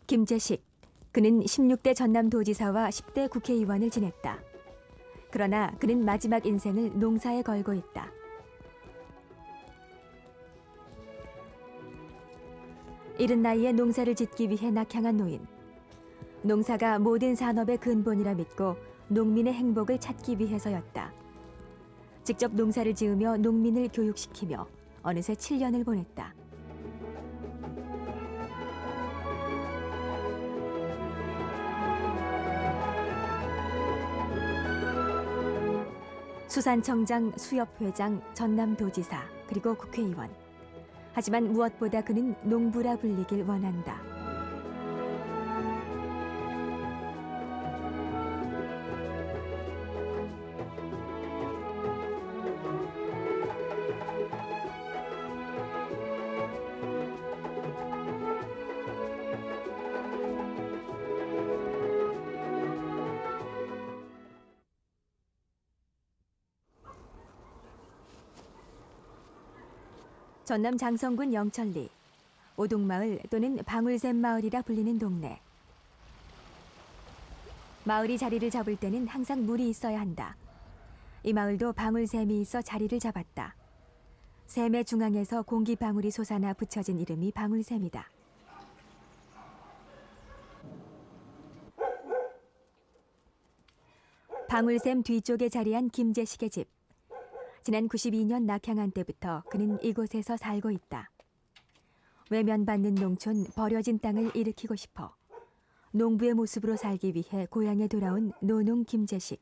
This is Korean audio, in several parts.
김재식. 그는 16대 전남도지사와 10대 국회의원을 지냈다. 그러나 그는 마지막 인생을 농사에 걸고 있다. 이른 나이에 농사를 짓기 위해 낙향한 노인. 농사가 모든 산업의 근본이라 믿고 농민의 행복을 찾기 위해서였다. 직접 농사를 지으며 농민을 교육시키며 어느새 7년을 보냈다. 수산청장, 수협회장, 전남도지사, 그리고 국회의원. 하지만 무엇보다 그는 농부라 불리길 원한다. 전남 장성군 영천리, 오동마을 또는 방울샘 마을이라 불리는 동네. 마을이 자리를 잡을 때는 항상 물이 있어야 한다. 이 마을도 방울샘이 있어 자리를 잡았다. 샘의 중앙에서 공기방울이 솟아나 붙여진 이름이 방울샘이다. 방울샘 뒤쪽에 자리한 김재식의 집. 지난 92년 낙향한 때부터 그는 이곳에서 살고 있다. 외면받는 농촌, 버려진 땅을 일으키고 싶어 농부의 모습으로 살기 위해 고향에 돌아온 노농 김재식.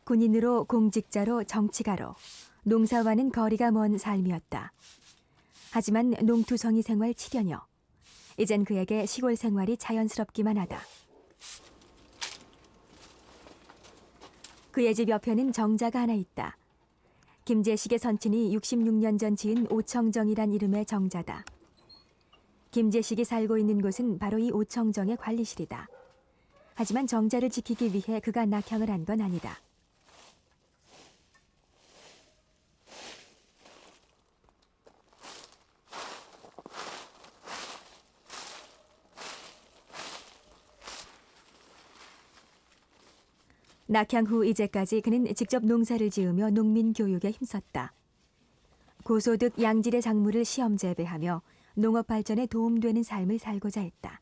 군인으로 공직자로 정치가로 농사와는 거리가 먼 삶이었다. 하지만 농투성이 생활 7년여. 이젠 그에게 시골 생활이 자연스럽기만 하다. 그의 집 옆에는 정자가 하나 있다. 김재식의 선친이 66년 전 지은 오청정이란 이름의 정자다. 김재식이 살고 있는 곳은 바로 이 오청정의 관리실이다. 하지만 정자를 지키기 위해 그가 낙향을 한 건 아니다. 낙향 후 이제까지 그는 직접 농사를 지으며 농민 교육에 힘썼다. 고소득 양질의 작물을 시험 재배하며 농업 발전에 도움되는 삶을 살고자 했다.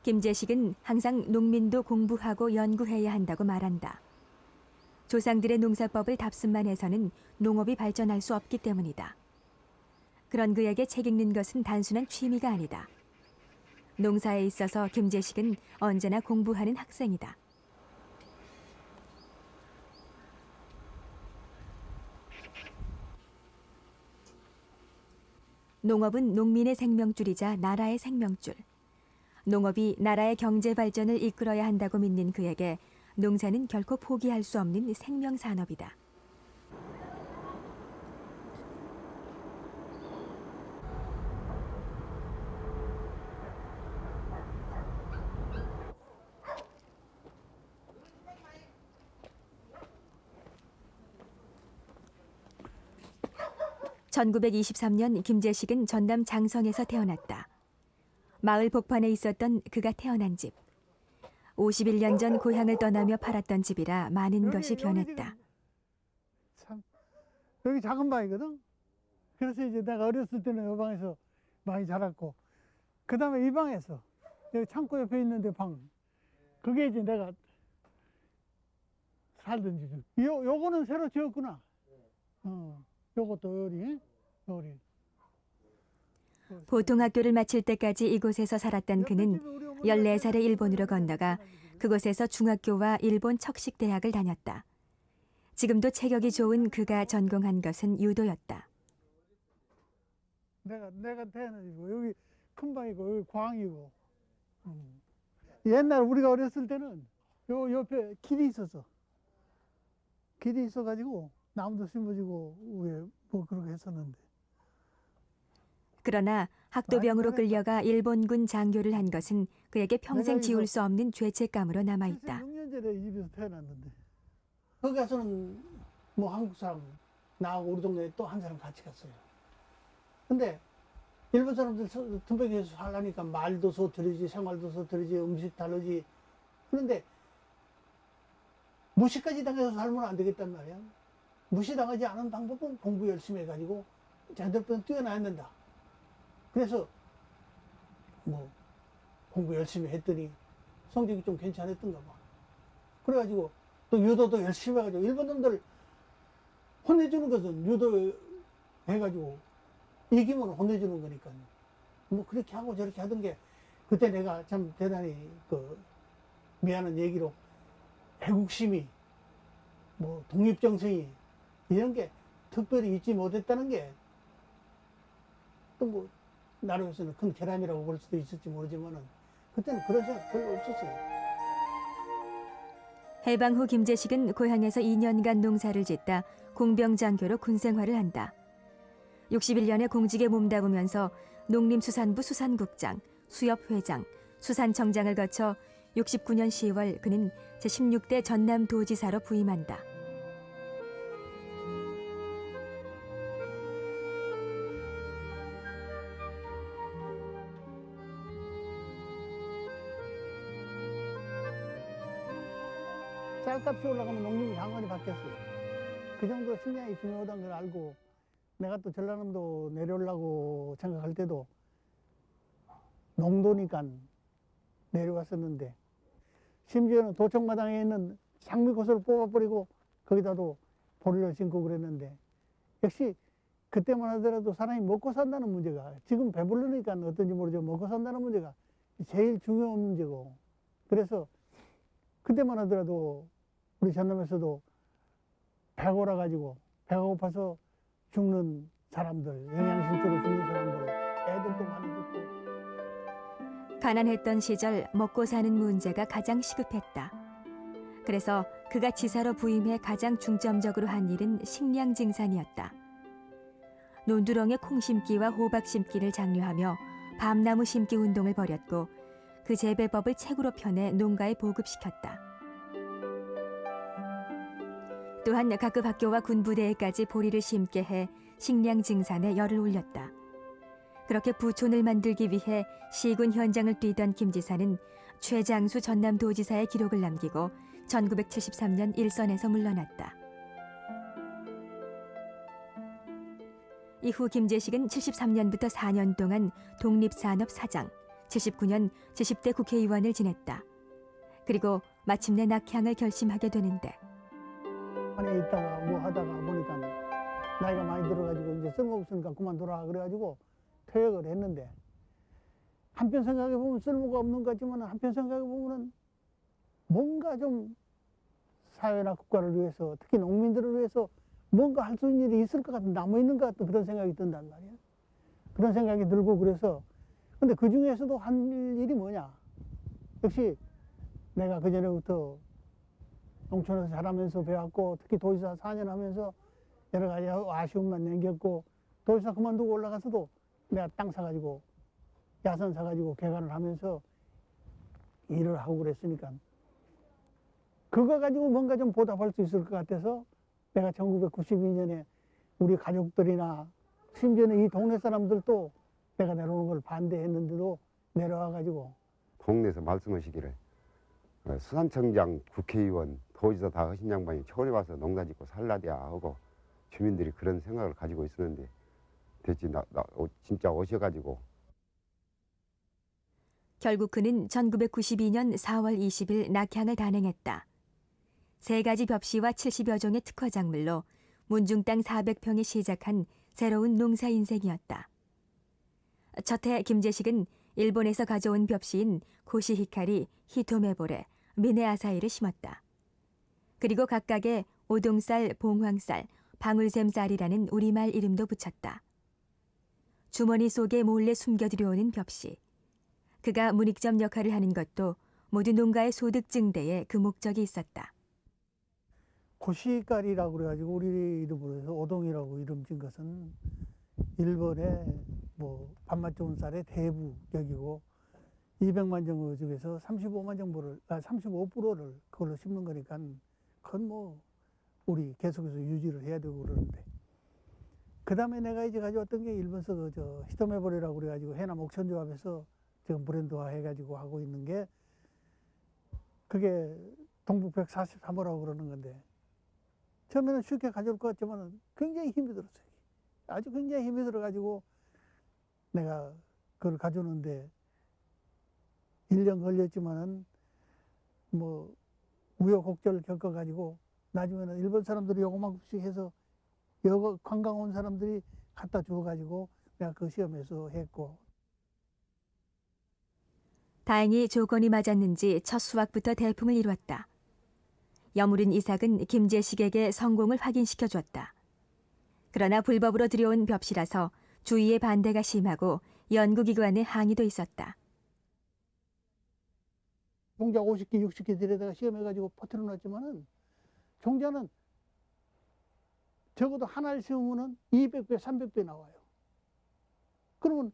김재식은 항상 농민도 공부하고 연구해야 한다고 말한다. 조상들의 농사법을 답습만 해서는 농업이 발전할 수 없기 때문이다. 그런 그에게 책 읽는 것은 단순한 취미가 아니다. 농사에 있어서 김재식은 언제나 공부하는 학생이다. 농업은 농민의 생명줄이자 나라의 생명줄. 농업이 나라의 경제 발전을 이끌어야 한다고 믿는 그에게 농사는 결코 포기할 수 없는 생명산업이다. (1923년) 김재식은 전남 장성에서 태어났다. 마을 복판에 있었던 그가 태어난 집. 51년 전 고향을 떠나며 팔았던 집이라 많은 것이 변했다. 참, 여기 작은 방이거든. 그래서 이제 내가 어렸을 때는 이 방에서 많이 자랐고, 그 다음에 이 방에서 여기 창고 옆에 있는데 방, 그게 이제 내가 살던 집. 요거는 새로 지었구나. 요것도 요리. 보통학교를 마칠 때까지 이곳에서 살았던 그는 14살에 일본으로 건너가 그곳에서 중학교와 일본 척식대학을 다녔다. 지금도 체격이 좋은 그가 전공한 것은 유도였다. 내가 태어난 집이고, 여기 큰 방이고, 여기 광이고. 옛날 우리가 어렸을 때는 요 옆에 길이 있었어. 길이 있어가지고 나무도 심어지고 위에 뭐 그렇게 했었는데. 그러나 학도병으로 끌려가 일본군 장교를 한 것은 그에게 평생 내가 지울 이거 수 없는 죄책감으로 남아 있다. 76년 전에 이 집에서 태어났는데 거기 가서는 뭐 한국 사람 나하고 우리 동네에 또 한 사람 같이 갔어요. 근데 일본 사람들 tum백에서 살라니까 말도 서투르지 생활도 서투르지 음식 다르지. 그런데 무시까지 당해서 살면 안 되겠단 말이야. 무시당하지 않은 방법은 공부 열심히 해가지고 자들보다 뛰어나야 된다. 그래서 뭐 공부 열심히 했더니 성적이 좀 괜찮았던가 봐. 그래가지고 또 유도도 열심히 해가지고 일본 놈들 혼내주는 것은 유도 해가지고 이기면 혼내주는 거니까 뭐 그렇게 하고 저렇게 하던 게 그때 내가 참 대단히 미안한 얘기로 애국심이 뭐 독립정신이 이런 게 특별히 잊지 못했다는 게 또 뭐 나로서는 큰 결함이라고 볼 수도 있을지 모르지만은 그때는 그런 생각 별로 없었어요. 해방 후 김재식은 고향에서 2년간 농사를 짓다 공병장교로 군생활을 한다. 61년에 공직에 몸담으면서 농림수산부 수산국장, 수협회장, 수산청장을 거쳐 69년 10월 그는 제16대 전남도지사로 부임한다. 쌀값이 올라가면 농림부 장관이 바뀌었어요. 그 정도 식량이 중요하다는 걸 알고 내가 또 전라남도 내려오려고 생각할 때도 농도니까 내려왔었는데 심지어는 도청마당에 있는 장미꽃을 뽑아버리고 거기다도 보리를 심고 그랬는데 역시 그때만 하더라도 사람이 먹고 산다는 문제가 지금 배부르니까 어떤지 모르지만 먹고 산다는 문제가 제일 중요한 문제고 그래서 그때만 하더라도 우리 전남에서도 배가 고라가지고 배가 고파서 죽는 사람들, 영양실조로 죽는 사람들, 애들도 많이 죽고. 가난했던 시절 먹고 사는 문제가 가장 시급했다. 그래서 그가 지사로 부임해 가장 중점적으로 한 일은 식량 증산이었다. 논두렁에 콩 심기와 호박 심기를 장려하며 밤나무 심기 운동을 벌였고 그 재배법을 책으로 펴내 농가에 보급시켰다. 또한 각급 학교와 군부대에까지 보리를 심게 해 식량 증산에 열을 올렸다. 그렇게 부촌을 만들기 위해 시군 현장을 뛰던 김 지사는 최장수 전남도지사의 기록을 남기고 1973년 일선에서 물러났다. 이후 김재식은 73년부터 4년 동안 독립산업사장, 79년 제10대 국회의원을 지냈다. 그리고 마침내 낙향을 결심하게 되는데 안에 있다가 뭐 하다가 보니까 나이가 많이 들어가지고 이제 쓸모없으니까 그만둬라 그래가지고 퇴역을 했는데 한편 생각해보면 쓸모가 없는 것 같지만 한편 생각해보면 뭔가 좀 사회나 국가를 위해서 특히 농민들을 위해서 뭔가 할 수 있는 일이 있을 것 같은 남아있는 것 같은 그런 생각이 든단 말이야. 그런 생각이 들고 그래서 근데 그 중에서도 한 일이 뭐냐 역시 내가 그전에부터 농촌에서 자라면서 배웠고 특히 도지사 4년 하면서 여러 가지 아쉬움만 남겼고 도지사 그만두고 올라가서도 내가 땅 사가지고 야산 사가지고 개간을 하면서 일을 하고 그랬으니까 그거 가지고 뭔가 좀 보답할 수 있을 것 같아서 내가 1992년에 우리 가족들이나 심지어는 이 동네 사람들도 내가 내려오는 걸 반대했는데도 내려와가지고 동네에서 말씀하시기를 수산청장, 국회의원, 도지사 다 하신 양반이 서울에 와서 농사 짓고 살라디야 하고 주민들이 그런 생각을 가지고 있었는데 대체 진짜 오셔가지고 결국 그는 1992년 4월 20일 낙향을 단행했다. 3가지 벽시와 70여 종의 특화 작물로 문중 땅 400평이 시작한 새로운 농사 인생이었다. 첫해 김재식은 일본에서 가져온 벽시인 코시히카리, 히토메보레, 미네아사이를 심었다. 그리고 각각의 오동쌀, 봉황쌀, 방울샘쌀이라는 우리말 이름도 붙였다. 주머니 속에 몰래 숨겨들여오는 벽시. 그가 문익점 역할을 하는 것도 모두 농가의 소득 증대에 그 목적이 있었다. 고시깔이라고 그래가지고 우리 이름으로 해서 오동이라고 이름 진 것은 일본의 뭐 밥맛 좋은 쌀의 대부 격이고 200만 정도 중에서 35%를 그걸로 심는 거니까 그건 뭐 우리 계속해서 유지를 해야 되고 그러는데 그 다음에 내가 이제 가져왔던 게 일본서 저 히토메보리라고 그래가지고 해남 옥천조합에서 지금 브랜드화 해가지고 하고 있는 게 그게 동북 143호라고 그러는 건데 처음에는 쉽게 가져올 것 같지만 굉장히 힘이 들었어요. 아주 굉장히 힘이 들어가지고 내가 그걸 가져오는데 1년 걸렸지만은 뭐 우여곡절을 겪어가지고 나중에는 일본 사람들이 요거만큼씩 해서 여거 관광 온 사람들이 갖다 주어가지고 내가 그 시험에서 했고. 다행히 조건이 맞았는지 첫 수확부터 대풍을 이루었다. 여물인 이삭은 김제식에게 성공을 확인시켜줬다. 그러나 불법으로 들여온 벽시라서 주위의 반대가 심하고 연구기관의 항의도 있었다. 종자 50개, 60개 들여다가 시험해가지고 퍼뜨려 놨지만은 종자는 적어도 한 알 심으면 200배, 300배 나와요. 그러면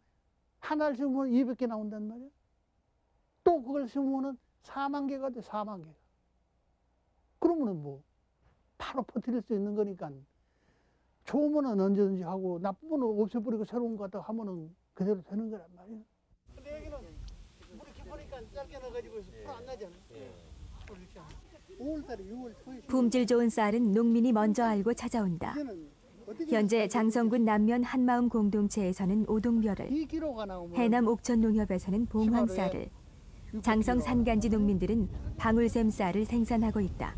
한 알 심으면 200개 나온단 말이에요. 또 그걸 심으면 4만 개가 돼, 4만 개가. 그러면은 뭐 바로 퍼뜨릴 수 있는 거니까 좋으면은 언제든지 하고 나쁘면 없애버리고 새로운 거 갖다 하면은 그대로 되는 거란 말이에요. 근데 여기는 물이 깊으니까 짧게 넣어가지고 풀 안 나잖아. 5월달에 6월 초에. 품질 좋은 쌀은 농민이 먼저 알고 찾아온다. 현재 장성군 남면 한마음 공동체에서는 오동별을, 2kg가 나오면 해남 옥천 농협에서는 봉황쌀을, 장성 산간지 농민들은 방울샘 쌀을 생산하고 있다.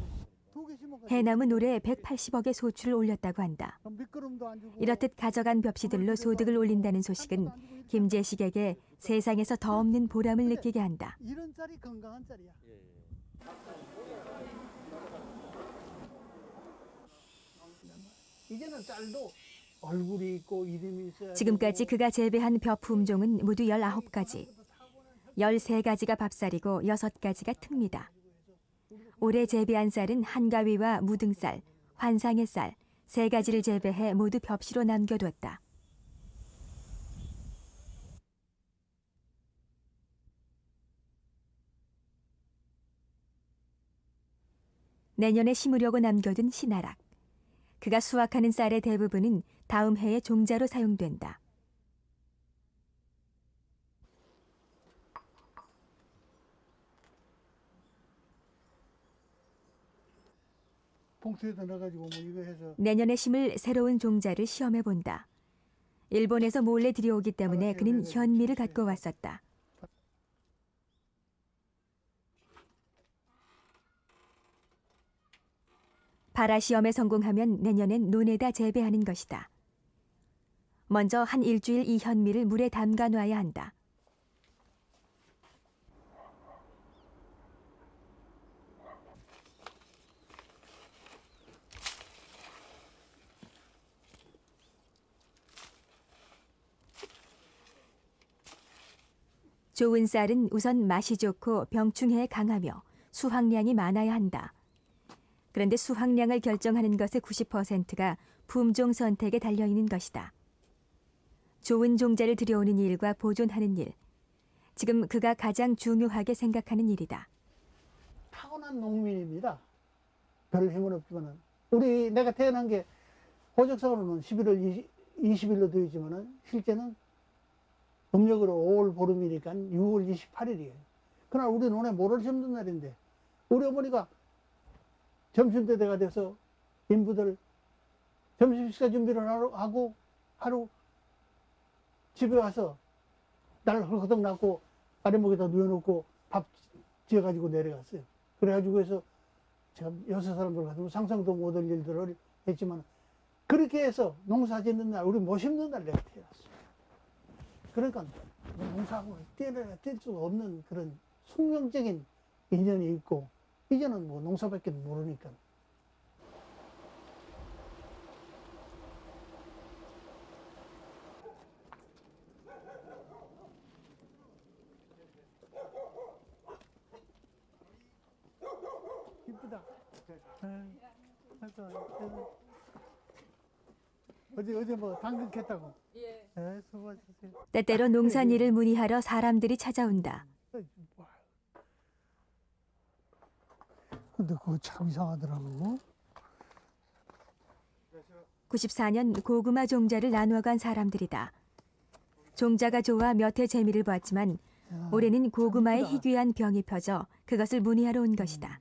해남은 올해 180억의 소출을 올렸다고 한다. 미끄럼도 안 주고 이렇듯 가져간 벽시들로 소득을 올린다는 소식은 김제식에게 세상에서 더 없는 보람을 느끼게 한다. 이런 쌀이 건강한 쌀이야. 이제는 쌀도 얼굴이 있고 이름이 있어야 지금까지 그가 재배한 벼 품종은 모두 19가지. 13가지가 밥쌀이고 6가지가 특미다. 올해 재배한 쌀은 한가위와 무등쌀, 환상의 쌀, 3가지를 재배해 모두 벽시로 남겨뒀다. 내년에 심으려고 남겨둔 신하락. 그가 수확하는 쌀의 대부분은 다음 해의 종자로 사용된다. 봉투에다 넣어가지고 뭐 이거 해서 내년에 심을 새로운 종자를 시험해 본다. 일본에서 몰래 들여오기 때문에 그는 현미를 갖고 왔었다. 발화 시험에 성공하면 내년엔 논에다 재배하는 것이다. 먼저 한 일주일 이 현미를 물에 담가 놔야 한다. 좋은 쌀은 우선 맛이 좋고 병충해에 강하며 수확량이 많아야 한다. 그런데 수확량을 결정하는 것의 90%가 품종 선택에 달려있는 것이다. 좋은 종자를 들여오는 일과 보존하는 일, 지금 그가 가장 중요하게 생각하는 일이다. 타고난 농민입니다. 별 힘은 없지만은 내가 태어난 게 호적상으로는 11월 20일로 되어 있지만은 실제는 음력으로 5월 보름이니까 6월 28일이에요. 그날 우리 논에 모를 심는 날인데 우리 어머니가 점심때가 돼서 인부들 점심 식사 준비를 하고 하루 집에 와서 날 헐거덕 낳고 아랫목에다 누워놓고 밥 지어가지고 내려갔어요. 그래가지고 해서 제가 여섯 사람들 가지고 상상도 못할 일들을 했지만 그렇게 해서 농사 짓는 날 우리 못 심는 날 내가 태어났어요. 그러니까 농사하고 뗄 수가 없는 그런 숙명적인 인연이 있고 이제는 뭐 농사밖에 모르니까. 이쁘다. 어제 뭐 당근 캤다고. 예. 예, 수고하셨어요. 때때로 농산일을 문의하러 사람들이 찾아온다. 근데 그거 참 이상하더라고. 94년 고구마 종자를 나누어 간 사람들이다. 종자가 좋아 몇 해 재미를 보았지만 야, 올해는 고구마의 참 이쁘다. 희귀한 병이 퍼져 그것을 문의하러 온 것이다.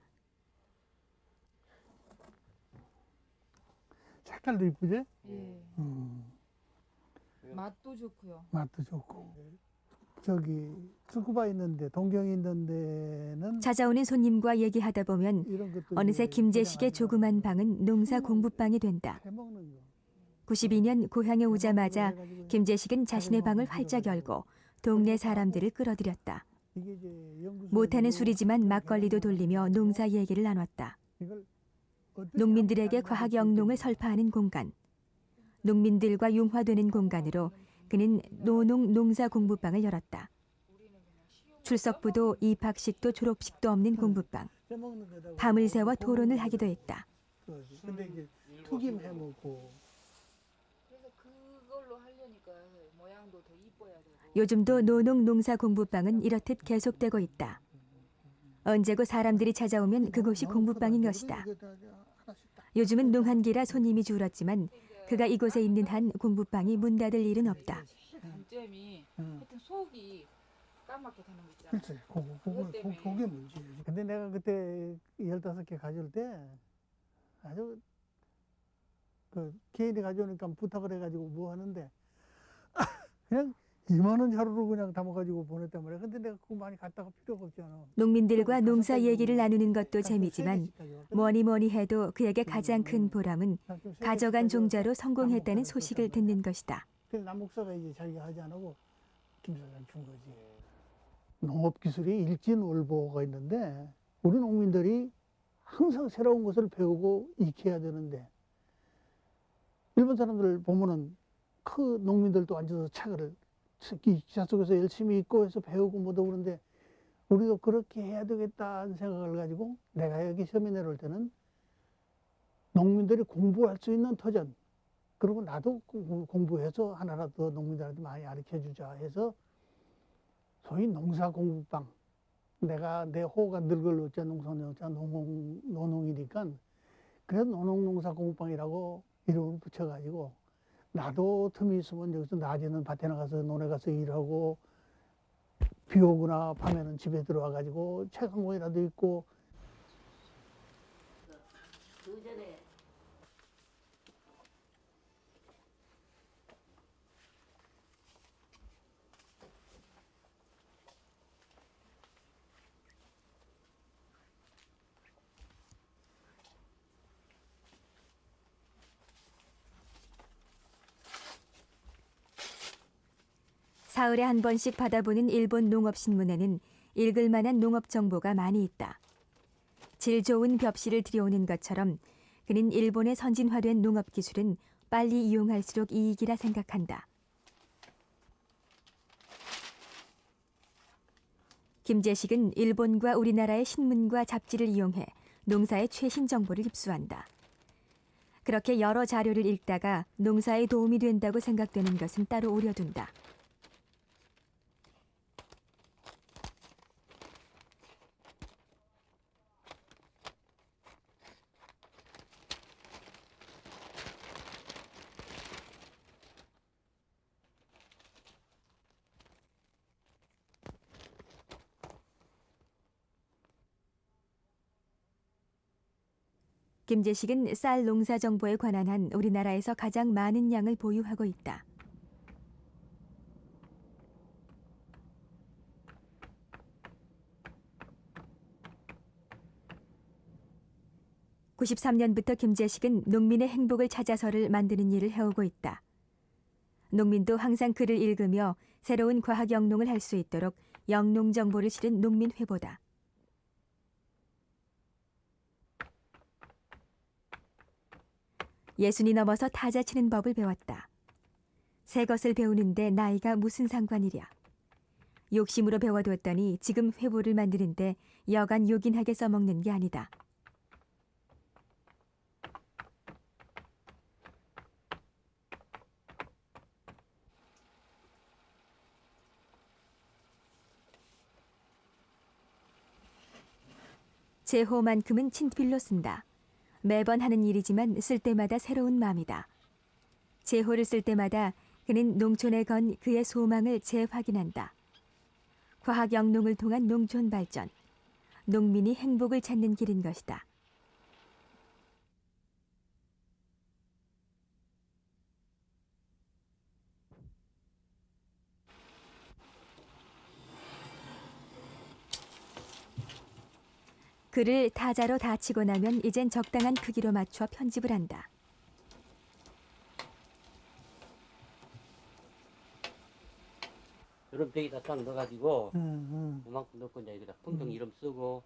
색깔도 이쁘지? 예. 맛도 좋고요. 맛도 좋고. 저기 스쿠바 있는데 동경이 있는 데는 찾아오는 손님과 얘기하다 보면 이런 것도 어느새 이제 김재식의 포장하지 조그만 않고 방은 농사 공부방이 된다. 해먹는 거. 92년 고향에 오자마자 해가지고 김재식은 자신의 방을 활짝 열고 동네 사람들을 끌어들였다. 이게 이제 연구소 못하는 이거 술이지만 막걸리도 돌리며 농사 얘기를 나눴다. 이걸 어떻게 농민들에게 하면 과학 잘할지 영농을 설파하는 공간. 농민들과 융화되는 공간으로 그는 노농 농사 공부방을 열었다. 출석부도 입학식도 졸업식도 없는 공부방. 해먹는 거다가 밤을 새워 뭐 토론을 하기도 했다. 그거지. 근데 이제 튀김 해먹고 그래서 그걸로 하려니까 모양도 더 이뻐야 되고. 요즘도 노농 농사 공부방은 이렇듯 계속되고 있다. 언제고 사람들이 찾아오면 그곳이 공부방인 것이다. 요즘은 농한기라 손님이 줄었지만 그가 이곳에 있는 한 공부방이 문 닫을 일은 없다. 단점이 응. 하여튼 속이 까맣게 되는 거 있잖아요. 그렇지. 그것 때문에. 그게 문제지. 근데 내가 그때 15개 가져올 때 아주 그 개인이 가져오니까 부탁을 해가지고 뭐 하는데 그냥 2만 원 자루로 그냥 담아가지고 보냈단 말이야. 근데 내가 그거 많이 갖다가 필요가 없잖아. 농민들과 농사 얘기를 나누는 것도 재미지만 뭐니 뭐니 해도 그에게 가장 큰 보람은 가져간 종자로 성공했다는 소식을 듣는 것이다. 그 남목사가 이제 자기가 하지 않고 김 사장 준 거지. 농업 기술이 일진월보가 있는데 우리 농민들이 항상 새로운 것을 배우고 익혀야 되는데 일본 사람들 보면은 그 농민들도 앉아서 책을 기차 속에서 열심히 읽고 해서 배우고 뭐도 그런데 우리도 그렇게 해야 되겠다는 생각을 가지고 내가 여기 시험에 내려올 때는 농민들이 공부할 수 있는 터전 그리고 나도 공부해서 하나라도 농민들한테 많이 가르쳐 주자 해서 소위 농사 공부방 내가 내 호가 늙을로자 농사노자 노농이니까 그래서 노농농사 공부방이라고 이름을 붙여가지고 나도 틈이 있으면 여기서 낮에는 밭에 나가서 논에 가서 일하고 비 오거나 밤에는 집에 들어와 가지고 책 한 권이라도 읽고 사흘에 한 번씩 받아보는 일본 농업신문에는 읽을 만한 농업 정보가 많이 있다. 질 좋은 벽실을 들여오는 것처럼 그는 일본의 선진화된 농업 기술은 빨리 이용할수록 이익이라 생각한다. 김재식은 일본과 우리나라의 신문과 잡지를 이용해 농사의 최신 정보를 입수한다. 그렇게 여러 자료를 읽다가 농사에 도움이 된다고 생각되는 것은 따로 오려둔다. 김재식은 쌀 농사 정보에 관한 한 우리나라에서 가장 많은 양을 보유하고 있다. (93년부터) 김재식은 농민의 행복을 찾아서를 만드는 일을 해오고 있다. 농민도 항상 글을 읽으며 새로운 과학 영농을 할 수 있도록 영농 정보를 실은 농민회보다. 예순이 넘어서 타자 치는 법을 배웠다. 새 것을 배우는데 나이가 무슨 상관이랴. 욕심으로 배워두었더니 지금 회보를 만드는데 여간 요긴하게 써먹는 게 아니다. 제호만큼은 친필로 쓴다. 매번 하는 일이지만 쓸 때마다 새로운 마음이다. 제호를 쓸 때마다 그는 농촌에 건 그의 소망을 재확인한다. 과학 영농을 통한 농촌 발전, 농민이 행복을 찾는 길인 것이다. 글을 타자로 다 치고 나면 이젠 적당한 크기로 맞춰 편집을 한다. 이런 벽에다 딱 넣어가지고 응. 그만큼 넣고 이제 여기다 품종 이름 쓰고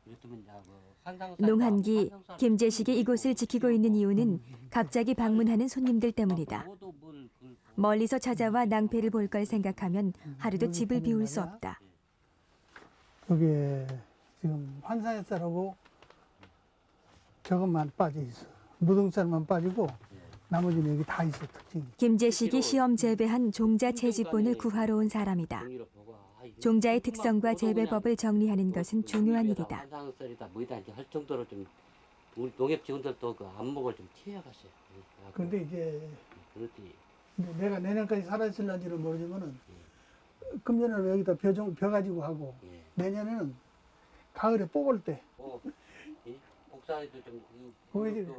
이랬으면 이제 농한기 김제식이 이곳을 지키고 있는 이유는 갑자기 방문하는 손님들 때문이다. 멀리서 찾아와 낭패를 볼 걸 생각하면 하루도 집을 비울 수 없다. 여기에 지금 환상햇살하고 저것만 빠져 있어. 무등살만 빠지고 나머지는 여기 다 있어, 특징이. 김제식이 시험 재배한 종자 채집본을 구하러 온 사람이다. 종자의 특성과 재배법을 정리하는 것은 중요한 일이다. 환상설이다 뭐이다 이렇게 할 정도로 좀 우리 농협 직원들도 그 안목을 좀 키워갔어요. 근데 이제 그렇지. 내가 내년까지 살아있을런지는 모르지만은 금년에는 여기다 벼 가지고 하고 예. 내년에는 가을에 뽑을 때 복사해도 좀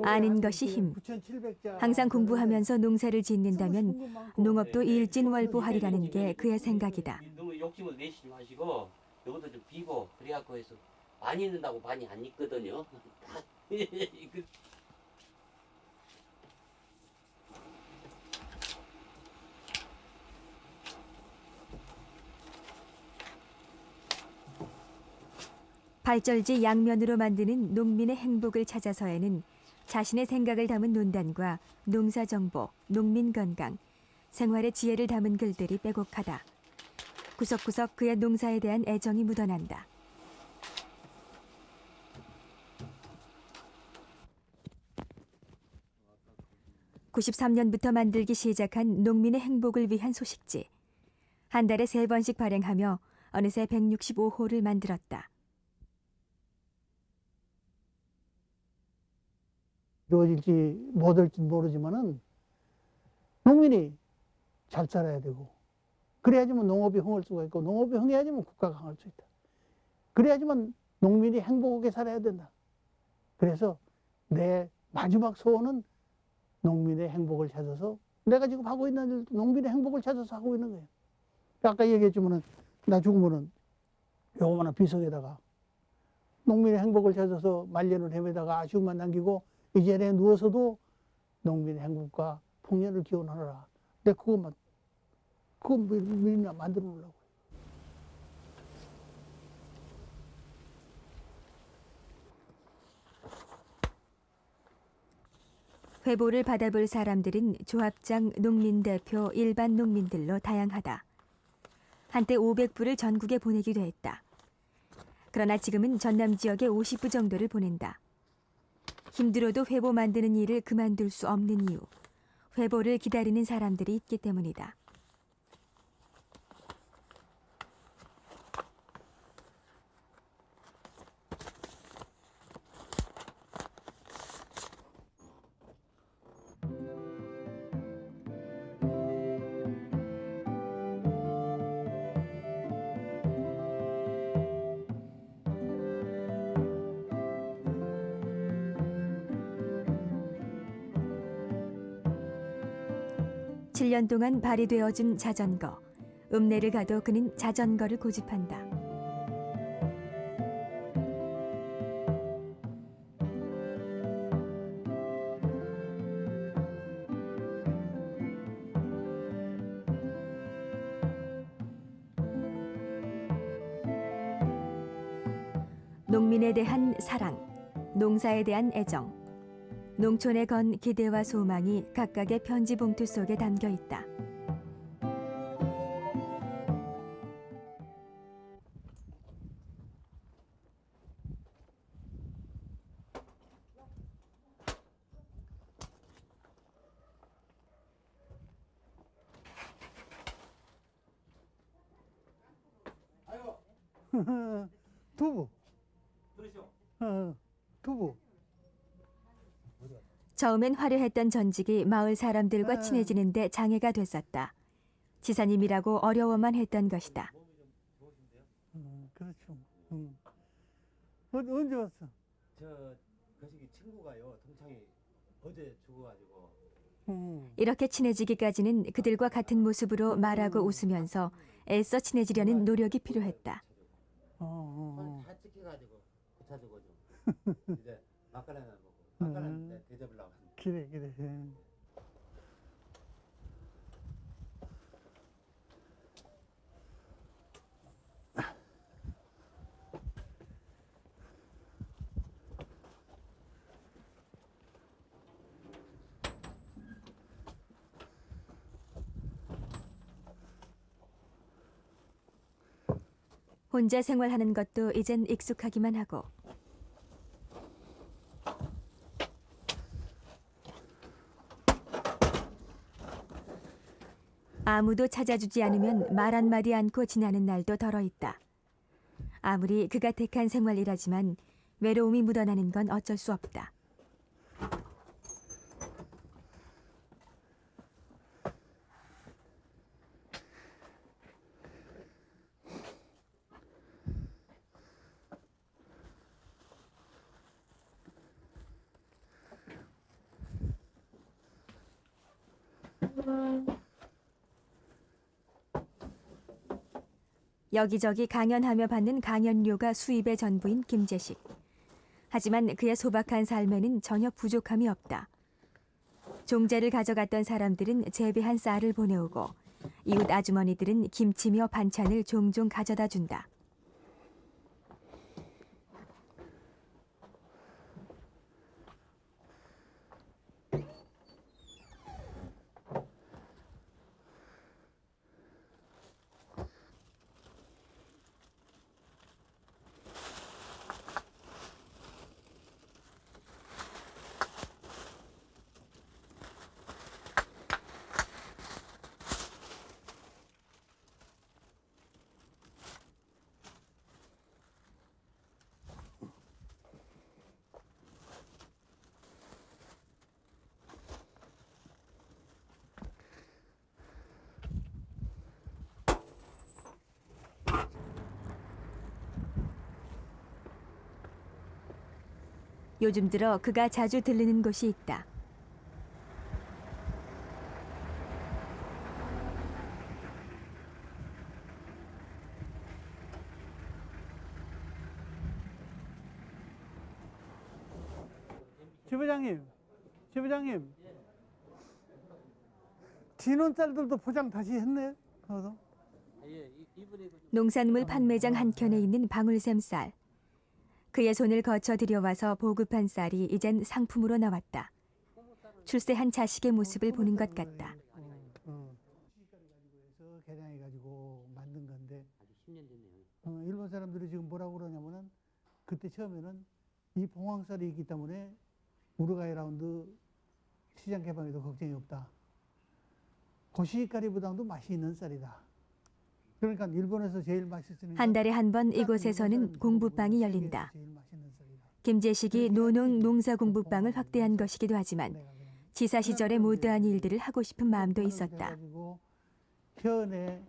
아는 것이 힘. 9,700자 항상 공부하면서 농사를 짓는다면 농업도 일진월보하리라는 게 그의 생각이다. 너무 욕심을 내시지 마시고 이것도 좀 비고 그래갖고 해서 많이 있는다고 많이 안 있거든요. 발절지 양면으로 만드는 농민의 행복을 찾아서에는 자신의 생각을 담은 논단과 농사 정보, 농민 건강, 생활의 지혜를 담은 글들이 빼곡하다. 구석구석 그의 농사에 대한 애정이 묻어난다. (93년부터) 만들기 시작한 농민의 행복을 위한 소식지. 한 달에 3번씩 발행하며 어느새 165호를 만들었다. 이루어질지 못할지 모르지만은 농민이 잘 살아야 되고 그래야지만 농업이 흥할 수가 있고 농업이 흥해야지만 국가가 흥할 수 있다. 그래야지만 농민이 행복하게 살아야 된다. 그래서 내 마지막 소원은 농민의 행복을 찾아서 내가 지금 하고 있는 일도 농민의 행복을 찾아서 하고 있는 거예요. 아까 얘기했지만은 나 죽으면은 요만한 비석에다가 농민의 행복을 찾아서 말년을 헤매다가 아쉬움만 남기고 이제 내 누워서도 농민의 행복과 풍년을 기원하노라. 내가 그거 미리나 만들어 놓으려고. 회보를 받아볼 사람들은 조합장, 농민대표, 일반 농민들로 다양하다. 한때 500부를 전국에 보내기도 했다. 그러나 지금은 전남 지역에 50부 정도를 보낸다. 힘들어도 회보 만드는 일을 그만둘 수 없는 이유, 회보를 기다리는 사람들이 있기 때문이다. 칠 년 동안 발휘되어준 자전거. 읍내를 가도 그는 자전거를 고집한다. 농민에 대한 사랑, 농사에 대한 애정, 농촌에 건 기대와 소망이 각각의 편지 봉투 속에 담겨 있다. 두부. 두부. 처음엔 화려했던 전직이 마을 사람들과 네. 친해지는데 장애가 됐었다. 지사님이라고 어려워만 했던 것이다. 그렇죠. 언제 왔어? 저 거시기 친구가요 동창이 어제 죽어가지고 이렇게 친해지기까지는 그들과 같은 모습으로 말하고 웃으면서 애써 친해지려는 노력이 필요했다. 잘 찍혀가지고 고쳐주고 좀 이제 막걸리 하나 먹고 막걸리 내 대접으려고 하는데 그래. 혼자 생활하는 것도 이젠 익숙하기만 하고 아무도 찾아주지 않으면 말 한마디 않고 지나는 날도 덜어 있다. 아무리 그가 택한 생활이라지만 외로움이 묻어나는 건 어쩔 수 없다. 여기저기 강연하며 받는 강연료가 수입의 전부인 김재식. 하지만 그의 소박한 삶에는 전혀 부족함이 없다. 종자를 가져갔던 사람들은 재배한 쌀을 보내오고 이웃 아주머니들은 김치며 반찬을 종종 가져다 준다. 요즘 들어 그가 자주 들르는 곳이 있다. 지부장님. 진원 쌀들도 포장 다시 했네. 농산물 판매장 한켠에 있는 방울샘 쌀. 그의 손을 거쳐 들여와서 보급한 쌀이 이젠 상품으로 나왔다. 출세한 자식의 모습을 보는 것 같다. 개량해가지고 만든 건데 아주 10년 됐네요. 일본 사람들이 지금 뭐라고 그러냐면은 그때 처음에는 이 봉황쌀이 있기 때문에 우루과이 라운드 시장 개방에도 걱정이 없다. 고시가리보다도 맛이 있는 쌀이다. 그러니까 일본에서 제일 맛있으니까 한 달에 한 번 이곳에서는 공부방이 열린다. 김재식이 노농 농사 공부방을 확대한 것이기도 하지만 지사 시절에 못다한 일들을 하고 싶은 마음도 있었다. 현에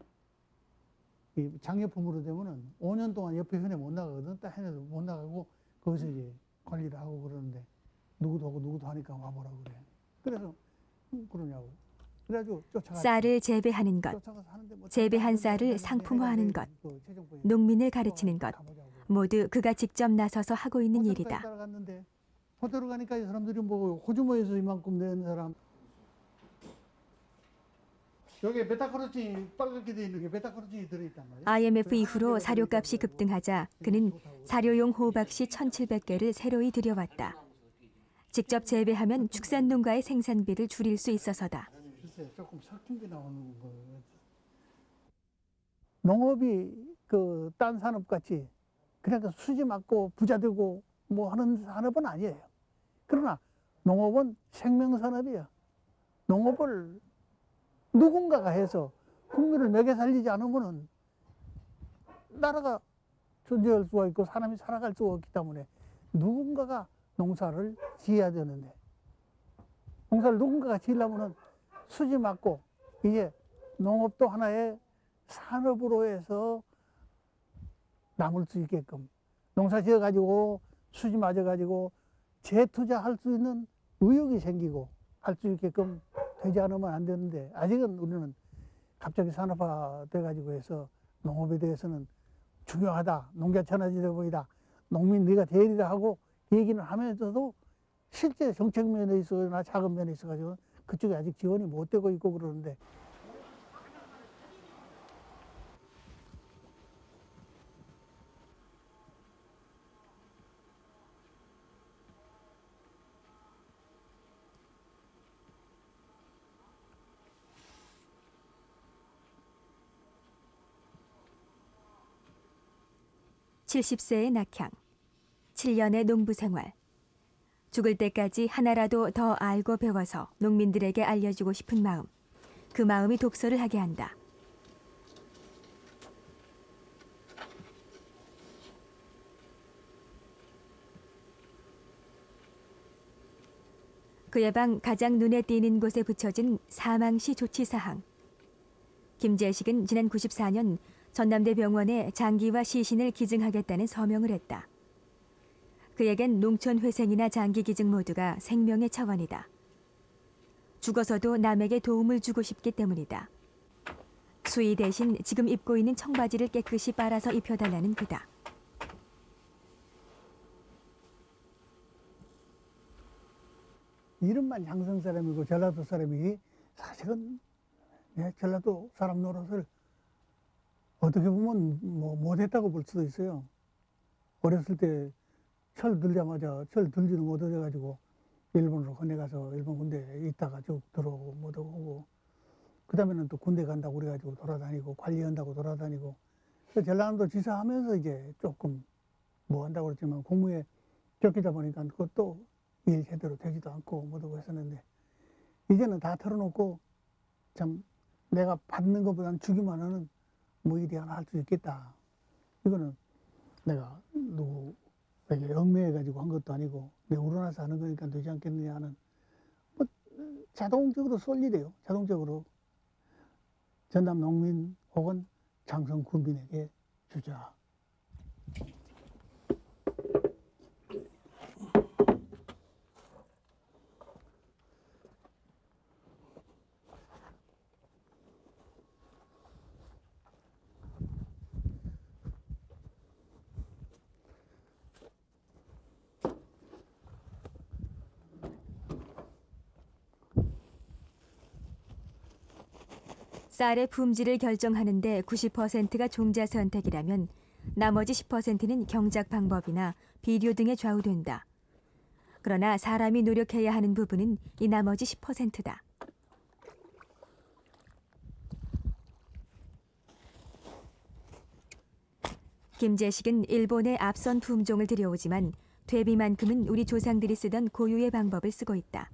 장려품으로 되면은 5년 동안 옆에 현에 못 나가거든. 딱 현에도 못 나가고 거기서 이제 관리를 하고 그러는데 누구도 하고 누구도 하니까 와보라고 그래. 그래서 그러냐고. 그래가지고 쫓아가. 쌀을 재배하는 것, 재배한 쌀을 상품화하는 것, 농민을 가르치는 것, 모두 그가 직접 나서서 하고 있는 일이다. 호텔로 가니까 이 사람들이 뭐 호주머니에서 이만큼 낸 사람. 여기 베타카로틴이 빨갛게 돼 있는 게 베타카로틴이 들어있단 말이야. IMF 이후로 사료값이 급등하자 그는 사료용 호박씨 1,700개를 새로이 들여왔다. 직접 재배하면 축산농가의 생산비를 줄일 수 있어서다. 글쎄, 조금 섞인 게 나오는 거. 농업이 그 딴 산업 같이 그냥 수지 맞고 부자 되고 뭐 하는 산업은 아니에요. 그러나 농업은 생명산업이야. 농업을 누군가가 해서 국민을 먹여 살리지 않으면은 나라가 존재할 수가 있고 사람이 살아갈 수가 없기 때문에 누군가가 농사를 지어야 되는데, 농사를 누군가가 지으려면은 수지 맞고, 이제 농업도 하나의 산업으로 해서 남을 수 있게끔 농사 지어가지고 수지 맞아가지고 재투자할 수 있는 의욕이 생기고 할 수 있게끔 되지 않으면 안 되는데, 아직은 우리는 갑자기 산업화 돼가지고 해서 농업에 대해서는 중요하다, 농가 천하지대 보이다, 농민 네가 대리라 하고 얘기는 하면서도 실제 정책 면에 있어나 자금 면에 있어가지고 그쪽에 아직 지원이 못 되고 있고 그러는데, (70세의) 낙향, 7년의 농부 생활. 죽을 때까지 하나라도 더 알고 배워서 농민들에게 알려주고 싶은 마음. 그 마음이 독서를 하게 한다. 그의 방 가장 눈에 띄는 곳에 붙여진 사망시 조치사항. 김재식은 지난 94년 전남대 병원에 장기와 시신을 기증하겠다는 서명을 했다. 그에겐 농촌회생이나 장기기증 모두가 생명의 차원이다. 죽어서도 남에게 도움을 주고 싶기 때문이다. 수의 대신 지금 입고 있는 청바지를 깨끗이 빨아서 입혀달라는 그다. 이름만 양성 사람이고 전라도 사람이 사실은 전라도 사람 노릇을 어떻게 보면 뭐 못했다고 볼 수도 있어요. 어렸을 때 철 들자마자 철 들지도 못해가지고 일본으로 건너가서 일본 군대에 있다가 쭉 들어오고 못하고, 그 다음에는 또 군대 간다고 그래가지고 돌아다니고 관리한다고 돌아다니고, 전라남도 지사하면서 이제 조금 뭐 한다고 그랬지만 공무에 쫓기다 보니까 그것도 일 제대로 되지도 않고 못하고 했었는데, 이제는 다 털어놓고 참 내가 받는 것보다는 주기만 하는 뭐 일이 하나 할 수 있겠다. 이거는 내가 누구에게 얽매여가지고 한 것도 아니고 내 우러나서 하는 거니까 되지 않겠느냐 하는, 뭐 자동적으로 쏠 일이에요. 자동적으로 전남 농민 혹은 장성 군민에게 주자. 쌀의 품질을 결정하는데 90%가 종자 선택이라면 나머지 10%는 경작 방법이나 비료 등에 좌우된다. 그러나 사람이 노력해야 하는 부분은 이 나머지 10%다. 김재식은 일본의 앞선 품종을 들여오지만 퇴비만큼은 우리 조상들이 쓰던 고유의 방법을 쓰고 있다.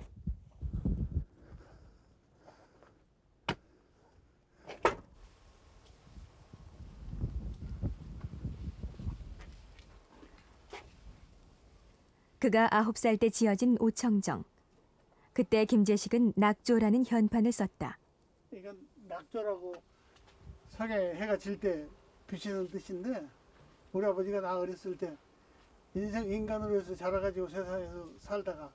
그가 9살 때 지어진 오청정. 그때 김재식은 낙조라는 현판을 썼다. 이건 낙조라고 석에 해가 질 때 비치는 뜻인데, 우리 아버지가 나 어렸을 때 인간으로 해서 자라가지고 세상에서 살다가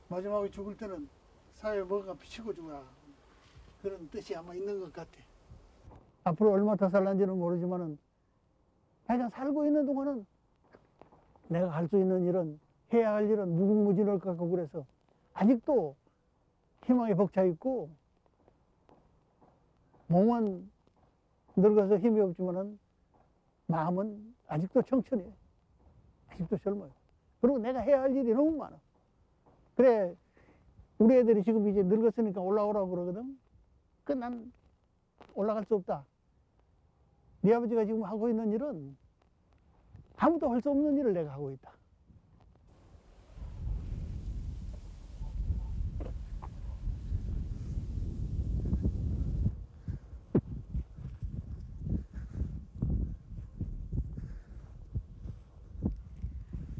마지막에 죽을 때는 사회에 뭐가 비치고 죽어라, 그런 뜻이 아마 있는 것 같아. 앞으로 얼마 더 살란지는 모르지만은 그냥 살고 있는 동안은 내가 할 수 있는 일은, 해야 할 일은 무궁무진할 것 같고, 그래서 아직도 희망에 벅차 있고, 몸은 늙어서 힘이 없지만은 마음은 아직도 청춘이에요. 아직도 젊어요. 그리고 내가 해야 할 일이 너무 많아. 그래, 우리 애들이 지금 이제 늙었으니까 올라오라고 그러거든. 난 올라갈 수 없다. 네 아버지가 지금 하고 있는 일은 아무도 할 수 없는 일을 내가 하고 있다.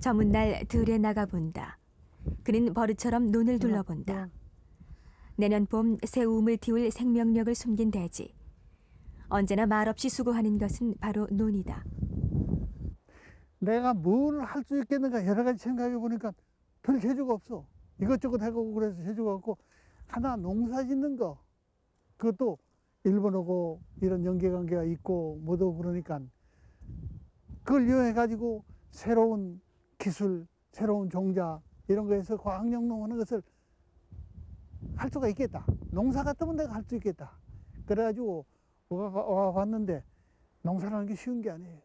저문날 들에 나가 본다. 그는 버릇처럼 논을 둘러본다. 내년 봄 새 우물 틔울 생명력을 숨긴 대지. 언제나 말없이 수고하는 것은 바로 논이다. 내가 뭘 할 수 있겠는가 여러 가지 생각해 보니까 별 재주가 없어. 이것저것 해보고 그래서 재주가 없고 하나 농사 짓는 거 그것도 일본하고 이런 연계관계가 있고 뭐도 그러니까 그걸 이용해 가지고 새로운 기술, 새로운 종자 이런 거에서 과학영농하는 것을 할 수가 있겠다. 농사 같으면 내가 할 수 있겠다. 그래가지고 와 봤는데 농사라는 게 쉬운 게 아니에요.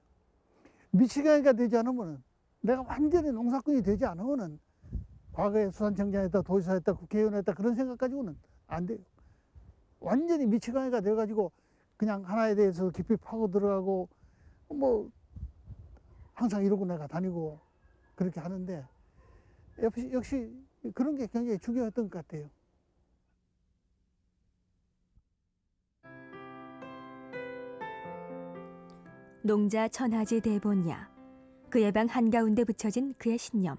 미치광이가 되지 않으면은 내가 완전히 농사꾼이 되지 않으면은 과거에 수산청장했다, 도지사했다, 국회의원했다 그런 생각 가지고는 안 돼요. 완전히 미치광이가 돼가지고 그냥 하나에 대해서 깊이 파고 들어가고 뭐 항상 이러고 내가 다니고 그렇게 하는데 역시 그런 게 굉장히 중요했던 것 같아요. 농자 천하지 대본야. 그의 방 한가운데 붙여진 그의 신념.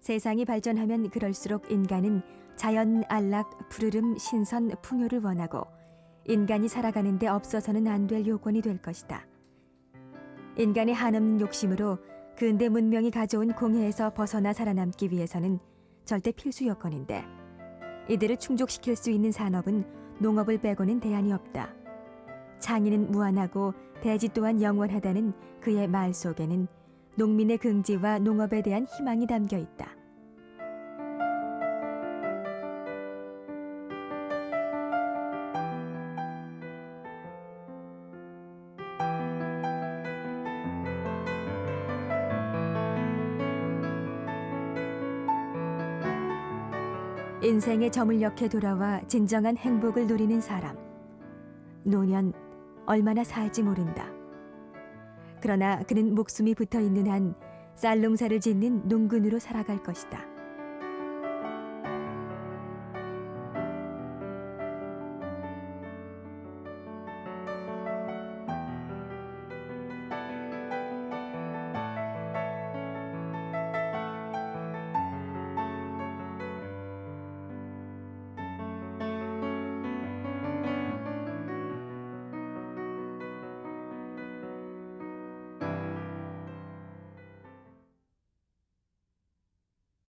세상이 발전하면 그럴수록 인간은 자연 안락, 푸르름, 신선, 풍요를 원하고 인간이 살아가는데 없어서는 안 될 요건이 될 것이다. 인간의 한없는 욕심으로 근대 문명이 가져온 공해에서 벗어나 살아남기 위해서는 절대 필수 요건인데 이들을 충족시킬 수 있는 산업은 농업을 빼고는 대안이 없다. 창의는 무한하고 대지 또한 영원하다는 그의 말 속에는 농민의 긍지와 농업에 대한 희망이 담겨 있다. 인생의 저물녘에 돌아와 진정한 행복을 누리는 사람. 노년 얼마나 살지 모른다. 그러나 그는 목숨이 붙어 있는 한 쌀농사를 짓는 농군으로 살아갈 것이다.